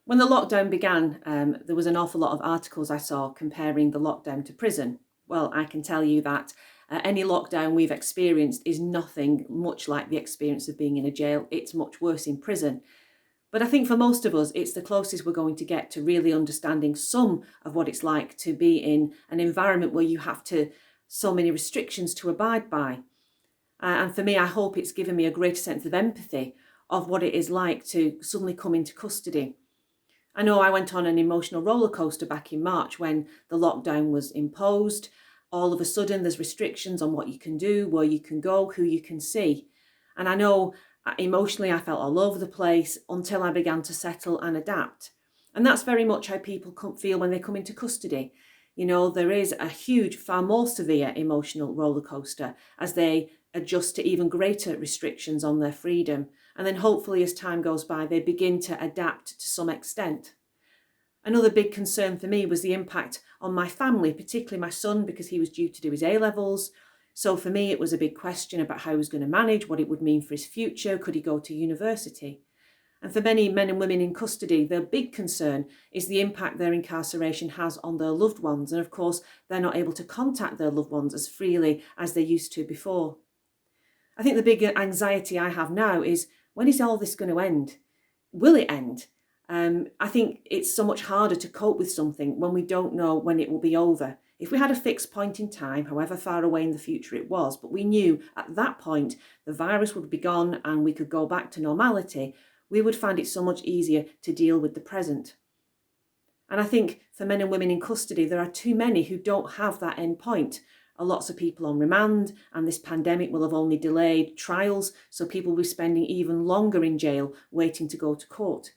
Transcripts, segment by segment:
When the lockdown began, there was an awful lot of articles I saw comparing the lockdown to prison. Well, I can tell you that any lockdown we've experienced is nothing much like the experience of being in a jail. It's much worse in prison. But I think for most of us, it's the closest we're going to get to really understanding some of what it's like to be in an environment where you have so many restrictions to abide by. And for me, I hope it's given me a greater sense of empathy of what it is like to suddenly come into custody. I know I went on an emotional roller coaster back in March when the lockdown was imposed. All of a sudden, there's restrictions on what you can do, where you can go, who you can see. And I know emotionally I felt all over the place until I began to settle and adapt. And that's very much how people feel when they come into custody. You know, there is a huge, far more severe emotional roller coaster as they adjust to even greater restrictions on their freedom. And then hopefully as time goes by, they begin to adapt to some extent. Another big concern for me was the impact on my family, particularly my son, because he was due to do his A-levels. So for me, it was a big question about how he was going to manage, what it would mean for his future. Could he go to university? And for many men and women in custody, their big concern is the impact their incarceration has on their loved ones. And of course, they're not able to contact their loved ones as freely as they used to before. I think the big anxiety I have now is, when is all this going to end? Will it end? I think it's so much harder to cope with something when we don't know when it will be over. If we had a fixed point in time, however far away in the future it was, but we knew at that point the virus would be gone and we could go back to normality, we would find it so much easier to deal with the present. And I think for men and women in custody, there are too many who don't have that end point. Lots of people on remand, and this pandemic will have only delayed trials, so people will be spending even longer in jail waiting to go to court.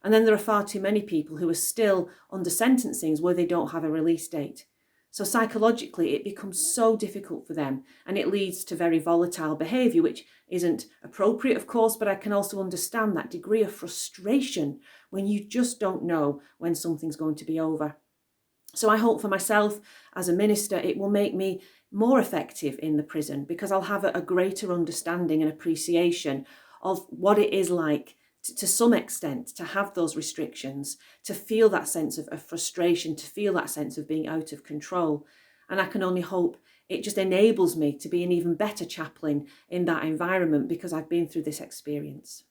And then there are far too many people who are still under sentencings where they don't have a release date. So psychologically, it becomes so difficult for them, and it leads to very volatile behaviour, which isn't appropriate, of course, but I can also understand that degree of frustration when you just don't know when something's going to be over. So I hope for myself as a minister, it will make me more effective in the prison, because I'll have a greater understanding and appreciation of what it is like to some extent to have those restrictions, to feel that sense of frustration, to feel that sense of being out of control. And I can only hope it just enables me to be an even better chaplain in that environment, because I've been through this experience.